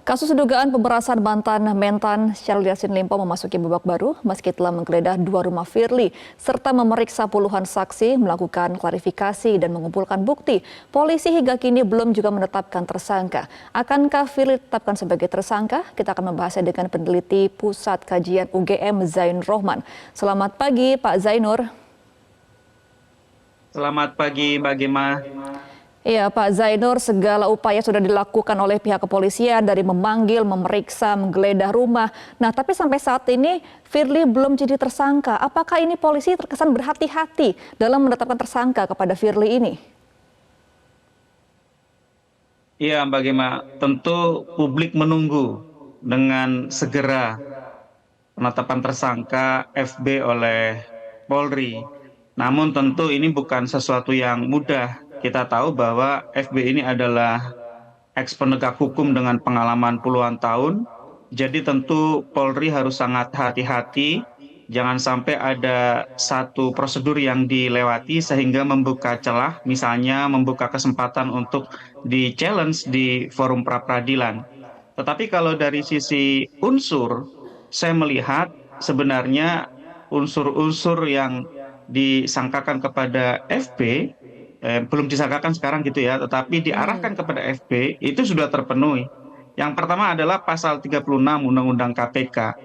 Kasus dugaan pemerasan mantan Mentan Syahrul Yassin Limpo memasuki babak baru meski telah menggeledah 2 rumah Firly serta memeriksa puluhan saksi, melakukan klarifikasi dan mengumpulkan bukti. Polisi hingga kini belum juga menetapkan tersangka. Akankah Firly ditetapkan sebagai tersangka? Kita akan membahasnya dengan peneliti Pusat Kajian UGM Zainur Rohman. Selamat pagi Pak Zainur. Selamat pagi Mbak Gema. Iya Pak Zainur, segala upaya sudah dilakukan oleh pihak kepolisian dari memanggil, memeriksa, menggeledah rumah. Nah tapi sampai saat ini Firly belum jadi tersangka. Apakah ini polisi terkesan berhati-hati dalam menetapkan tersangka kepada Firly ini? Iya Mbak Gema, tentu publik menunggu dengan segera penetapan tersangka FB oleh Polri. Namun tentu ini bukan sesuatu yang mudah. Kita tahu bahwa FB ini adalah eks penegak hukum dengan pengalaman puluhan tahun. Jadi tentu Polri harus sangat hati-hati. Jangan sampai ada satu prosedur yang dilewati sehingga membuka celah, misalnya membuka kesempatan untuk di-challenge di forum pra-peradilan. Tetapi kalau dari sisi unsur, saya melihat sebenarnya unsur-unsur yang disangkakan kepada FB, belum disangkakan sekarang gitu ya, tetapi diarahkan kepada FB itu sudah terpenuhi. Yang pertama adalah pasal 36 Undang-Undang KPK,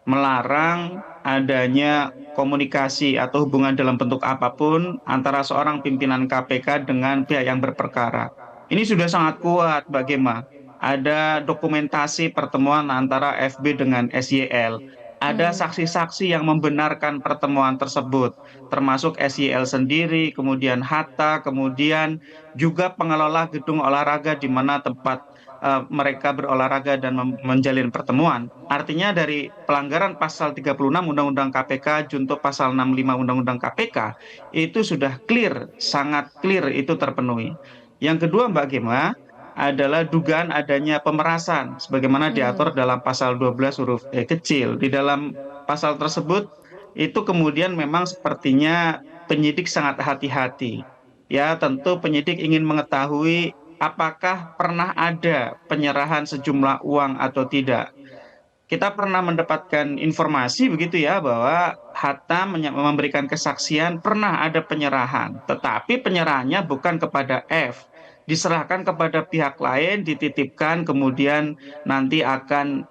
melarang adanya komunikasi atau hubungan dalam bentuk apapun antara seorang pimpinan KPK dengan pihak yang berperkara. Ini sudah sangat kuat Mbak Gema. Ada dokumentasi pertemuan antara FB dengan SYL. Ada saksi-saksi yang membenarkan pertemuan tersebut, termasuk SYL sendiri, kemudian Hatta, kemudian juga pengelola gedung olahraga di mana tempat mereka berolahraga dan menjalin pertemuan. Artinya dari pelanggaran pasal 36 Undang-Undang KPK junto pasal 65 Undang-Undang KPK itu sudah clear, sangat clear itu terpenuhi. Yang kedua Mbak Gema adalah dugaan adanya pemerasan sebagaimana diatur dalam pasal 12 huruf E kecil. Di dalam pasal tersebut itu kemudian memang sepertinya penyidik sangat hati-hati. Ya, tentu penyidik ingin mengetahui apakah pernah ada penyerahan sejumlah uang atau tidak. Kita pernah mendapatkan informasi begitu ya bahwa Hatta memberikan kesaksian pernah ada penyerahan, tetapi penyerahannya bukan kepada F, diserahkan kepada pihak lain, dititipkan, kemudian nanti akan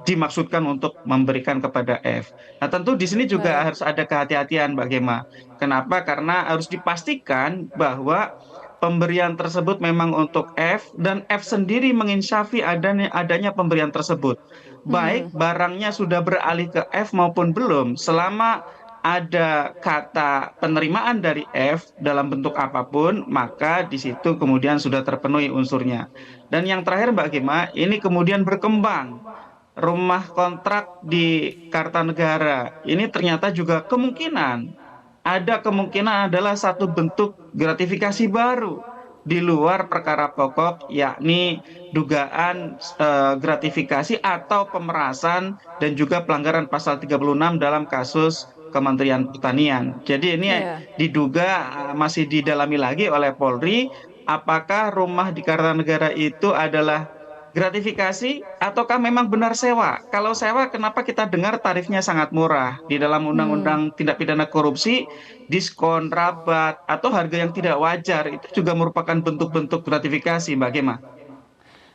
dimaksudkan untuk memberikan kepada F. Nah tentu di sini juga Baik. harus ada kehati-hatian Mbak Gema. Kenapa? Karena harus dipastikan bahwa pemberian tersebut memang untuk F dan F sendiri menginsyafi adanya pemberian tersebut. Baik barangnya sudah beralih ke F maupun belum, selama ada kata penerimaan dari F dalam bentuk apapun, maka di situ kemudian sudah terpenuhi unsurnya. Dan yang terakhir Mbak Gema, ini kemudian berkembang. Rumah kontrak di Kartanegara, ini ternyata juga ada kemungkinan adalah satu bentuk gratifikasi baru di luar perkara pokok, yakni dugaan gratifikasi atau pemerasan dan juga pelanggaran pasal 36 dalam kasus Kementerian Pertanian. Jadi ini Iya. diduga masih didalami lagi oleh Polri, apakah rumah di Kartanegara itu adalah gratifikasi ataukah memang benar sewa? Kalau sewa, kenapa kita dengar tarifnya sangat murah? Di dalam Undang-Undang Tindak Pidana Korupsi, diskon, rabat, atau harga yang tidak wajar, itu juga merupakan bentuk-bentuk gratifikasi, Mbak Gema.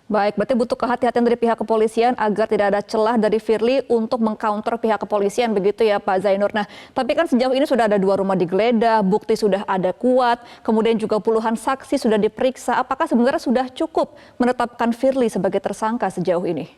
Baik, berarti butuh kehati-hatian dari pihak kepolisian agar tidak ada celah dari Firly untuk mengcounter pihak kepolisian, begitu ya Pak Zainur. Nah, tapi kan sejauh ini sudah ada 2 rumah digeledah, bukti sudah ada kuat, kemudian juga puluhan saksi sudah diperiksa. Apakah sebenarnya sudah cukup menetapkan Firly sebagai tersangka sejauh ini?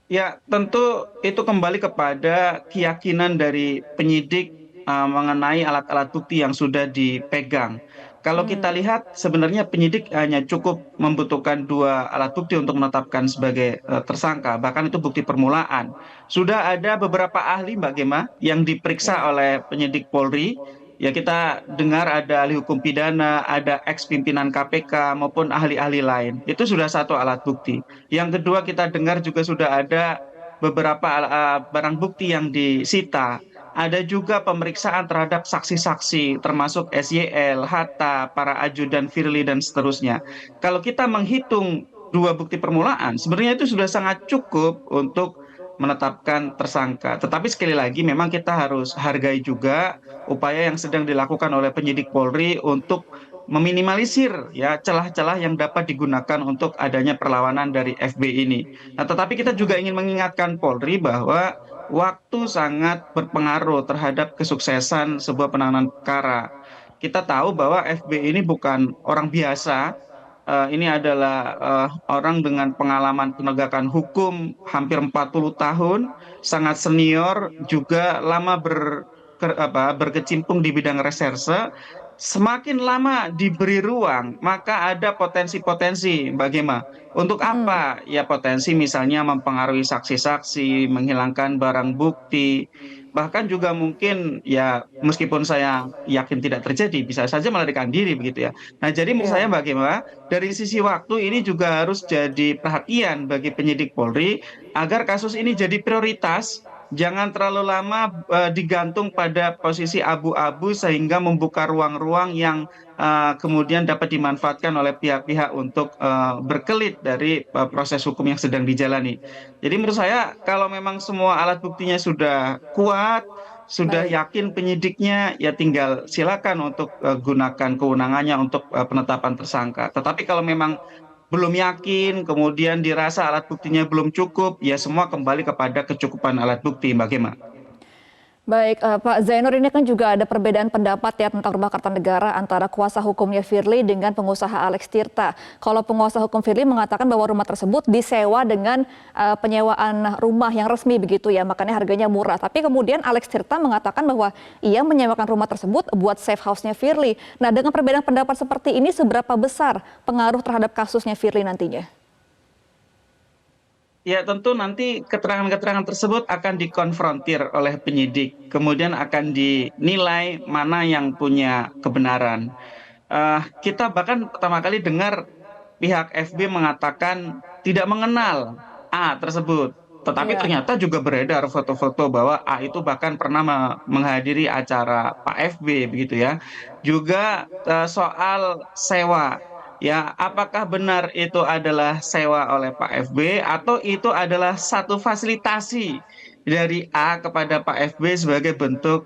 Ya, tentu itu kembali kepada keyakinan dari penyidik mengenai alat-alat bukti yang sudah dipegang. Kalau kita lihat sebenarnya penyidik hanya cukup membutuhkan 2 alat bukti untuk menetapkan sebagai tersangka, bahkan itu bukti permulaan. Sudah ada beberapa ahli Mbak Gema yang diperiksa Ya. oleh penyidik Polri. Ya kita dengar ada ahli hukum pidana, ada eks pimpinan KPK maupun ahli-ahli lain. Itu sudah satu alat bukti. Yang kedua kita dengar juga sudah ada beberapa barang bukti yang disita. ada juga pemeriksaan terhadap saksi-saksi termasuk SYL, Hatta, para ajudan Firly dan seterusnya. Kalau kita menghitung dua bukti permulaan, sebenarnya itu sudah sangat cukup untuk menetapkan tersangka. Tetapi sekali lagi memang kita harus hargai juga upaya yang sedang dilakukan oleh penyidik Polri untuk meminimalisir ya celah-celah yang dapat digunakan untuk adanya perlawanan dari FB ini. Nah, tetapi kita juga ingin mengingatkan Polri bahwa waktu sangat berpengaruh terhadap kesuksesan sebuah penanganan perkara. Kita tahu bahwa FB ini bukan orang biasa, ini adalah orang dengan pengalaman penegakan hukum hampir 40 tahun, sangat senior, juga lama berkecimpung di bidang reserse. Semakin lama diberi ruang, maka ada potensi-potensi. Bagaimana? Untuk Mm-mm. apa? Ya potensi misalnya mempengaruhi saksi-saksi, menghilangkan barang bukti, bahkan juga mungkin ya meskipun saya yakin tidak terjadi, bisa saja melarikan diri begitu ya. Nah, jadi menurut saya Ya. bagaimana dari sisi waktu ini juga harus jadi perhatian bagi penyidik Polri agar kasus ini jadi prioritas. Jangan terlalu lama digantung pada posisi abu-abu sehingga membuka ruang-ruang yang kemudian dapat dimanfaatkan oleh pihak-pihak untuk berkelit dari proses hukum yang sedang dijalani. Jadi menurut saya kalau memang semua alat buktinya sudah kuat, sudah Baik. yakin penyidiknya, ya tinggal silakan untuk gunakan kewenangannya untuk penetapan tersangka. Tetapi kalau memang belum yakin, kemudian dirasa alat buktinya belum cukup, ya semua kembali kepada kecukupan alat bukti, Mbak Gema. Baik, Pak Zainur, ini kan juga ada perbedaan pendapat ya tentang rumah Kartanegara antara kuasa hukumnya Firly dengan pengusaha Alex Tirta. Kalau penguasa hukum Firly mengatakan bahwa rumah tersebut disewa dengan penyewaan rumah yang resmi begitu ya, makanya harganya murah. Tapi kemudian Alex Tirta mengatakan bahwa ia menyewakan rumah tersebut buat safe house-nya Firly. Nah, dengan perbedaan pendapat seperti ini, seberapa besar pengaruh terhadap kasusnya Firly nantinya? Ya, tentu nanti keterangan-keterangan tersebut akan dikonfrontir oleh penyidik, kemudian akan dinilai mana yang punya kebenaran. Kita bahkan pertama kali dengar pihak FB mengatakan tidak mengenal A tersebut, tetapi Iya. ternyata juga beredar foto-foto bahwa A itu bahkan pernah menghadiri acara Pak FB begitu ya. Juga soal sewa. Ya, apakah benar itu adalah sewa oleh Pak FB atau itu adalah satu fasilitasi dari A kepada Pak FB sebagai bentuk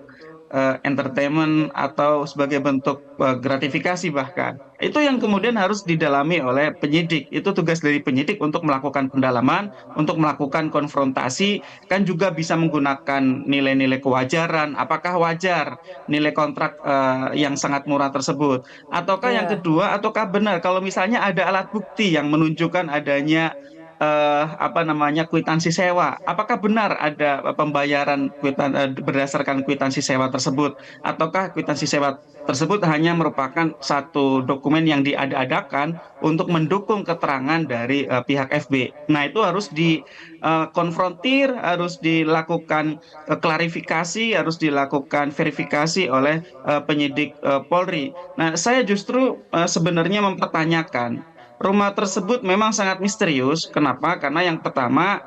entertainment atau sebagai bentuk gratifikasi bahkan. Itu yang kemudian Hmm. harus didalami oleh penyidik. Itu tugas dari penyidik untuk melakukan pendalaman, untuk melakukan konfrontasi, kan juga bisa menggunakan nilai-nilai kewajaran. Apakah wajar nilai kontrak yang sangat murah tersebut? Ataukah yang Iya. kedua, ataukah benar kalau misalnya ada alat bukti yang menunjukkan adanya apa namanya kwitansi sewa. Apakah benar ada pembayaran berdasarkan kwitansi sewa tersebut, ataukah kwitansi sewa tersebut hanya merupakan satu dokumen yang diada-adakan untuk mendukung keterangan dari pihak FB. Nah, itu harus dikonfrontir, harus dilakukan klarifikasi, harus dilakukan verifikasi oleh penyidik Polri. Nah, saya justru sebenarnya mempertanyakan rumah tersebut memang sangat misterius. Kenapa? Karena yang pertama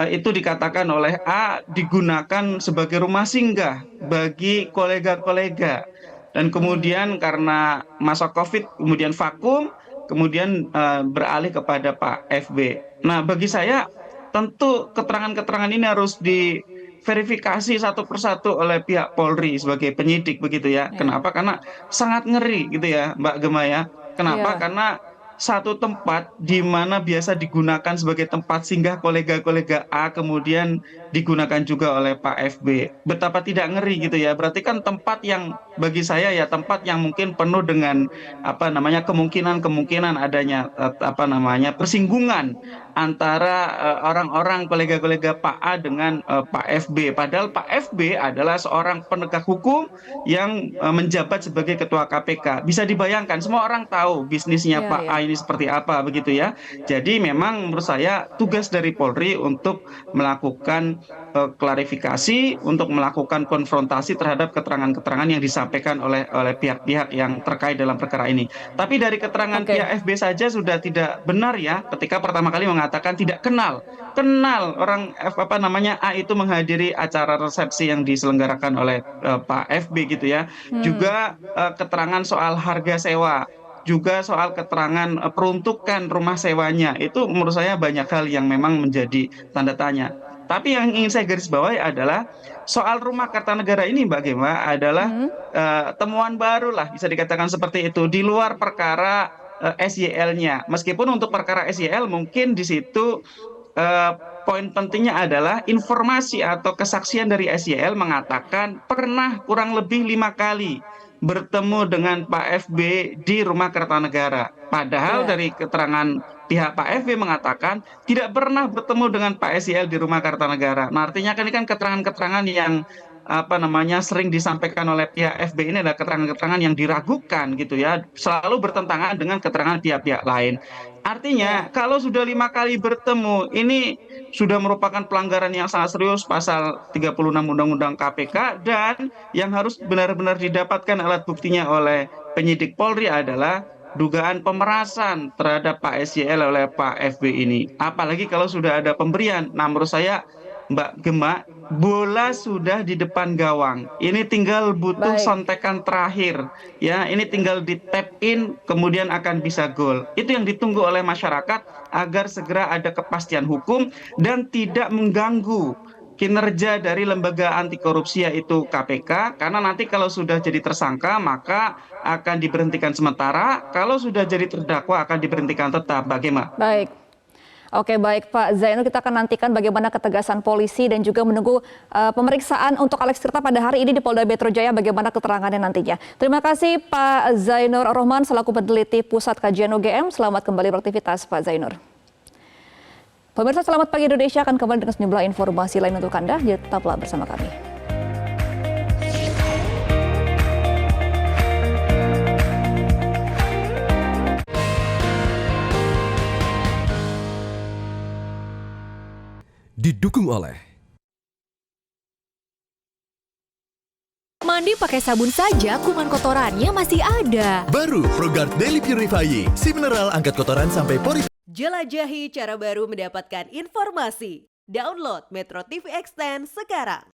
itu dikatakan oleh A digunakan sebagai rumah singgah bagi kolega-kolega. Dan Hmm. kemudian karena masa COVID kemudian vakum, kemudian beralih kepada Pak FB. Nah, bagi saya tentu keterangan-keterangan ini harus diverifikasi satu persatu oleh pihak Polri sebagai penyidik begitu ya. Ya. Kenapa? Karena sangat ngeri gitu ya, Mbak Gema ya. Kenapa? Iya. Karena satu tempat di mana biasa digunakan sebagai tempat singgah kolega-kolega A kemudian digunakan juga oleh Pak FB. Betapa tidak ngeri gitu ya. Berarti kan tempat yang bagi saya ya tempat yang mungkin penuh dengan apa namanya kemungkinan-kemungkinan adanya apa namanya persinggungan antara orang-orang kolega-kolega Pak A dengan Pak FB. Padahal Pak FB adalah seorang penegak hukum yang menjabat sebagai ketua KPK. Bisa dibayangkan semua orang tahu bisnisnya Iya, Pak iya. A ini seperti apa begitu ya. Jadi memang menurut saya tugas dari Polri untuk melakukan klarifikasi, untuk melakukan konfrontasi terhadap keterangan-keterangan yang disampaikan oleh pihak-pihak yang terkait dalam perkara ini. Tapi dari keterangan Oke. pihak FB saja sudah tidak benar ya, ketika pertama kali mengatakan tidak kenal orang apa namanya A itu menghadiri acara resepsi yang diselenggarakan oleh Pak FB gitu ya. Juga keterangan soal harga sewa, juga soal keterangan peruntukan rumah sewanya, itu menurut saya banyak hal yang memang menjadi tanda tanya. Tapi yang ingin saya garis bawahi adalah soal rumah Kartanegara ini Mbak Gema adalah temuan baru lah bisa dikatakan seperti itu di luar perkara SYL-nya. Meskipun untuk perkara SYL mungkin di situ eh, poin pentingnya adalah informasi atau kesaksian dari SYL mengatakan pernah kurang lebih 5 kali bertemu dengan Pak FB di rumah Kertanegara. Padahal Ya. dari keterangan pihak Pak FB mengatakan tidak pernah bertemu dengan Pak SYL di rumah Kertanegara. Nah, artinya kan ini kan keterangan-keterangan yang apa namanya sering disampaikan oleh pihak FB ini adalah keterangan-keterangan yang diragukan gitu ya, selalu bertentangan dengan keterangan pihak-pihak lain. Artinya Ya. kalau sudah 5 kali bertemu, ini sudah merupakan pelanggaran yang sangat serius pasal 36 Undang-Undang KPK, dan yang harus benar-benar didapatkan alat buktinya oleh penyidik Polri adalah dugaan pemerasan terhadap Pak SYL oleh Pak FB ini. Apalagi kalau sudah ada pemberian. Nah, menurut saya Mbak Gema, bola sudah di depan gawang. Ini tinggal butuh Baik. sontekan terakhir. Ya, ini tinggal di tap in kemudian akan bisa gol. Itu yang ditunggu oleh masyarakat agar segera ada kepastian hukum dan tidak mengganggu kinerja dari lembaga anti korupsi yaitu KPK, karena nanti kalau sudah jadi tersangka maka akan diberhentikan sementara, kalau sudah jadi terdakwa akan diberhentikan tetap. Bagaimana? Baik. Oke, baik Pak Zainur, kita akan nantikan bagaimana ketegasan polisi dan juga menunggu pemeriksaan untuk Alex Tirta pada hari ini di Polda Metro Jaya, bagaimana keterangannya nantinya. Terima kasih Pak Zainur Rohman selaku peneliti Pusat Kajian UGM. Selamat kembali beraktivitas Pak Zainur. Pemirsa, Selamat Pagi Indonesia akan kembali dengan sejumlah informasi lain untuk Anda. Jadi tetaplah bersama kami. Didukung oleh Mandi pakai sabun saja, kuman kotorannya masih ada. baru ProGuard Daily Purifying, si mineral angkat kotoran sampai pori. Jelajahi cara baru mendapatkan informasi. Download Metro TV Extend sekarang.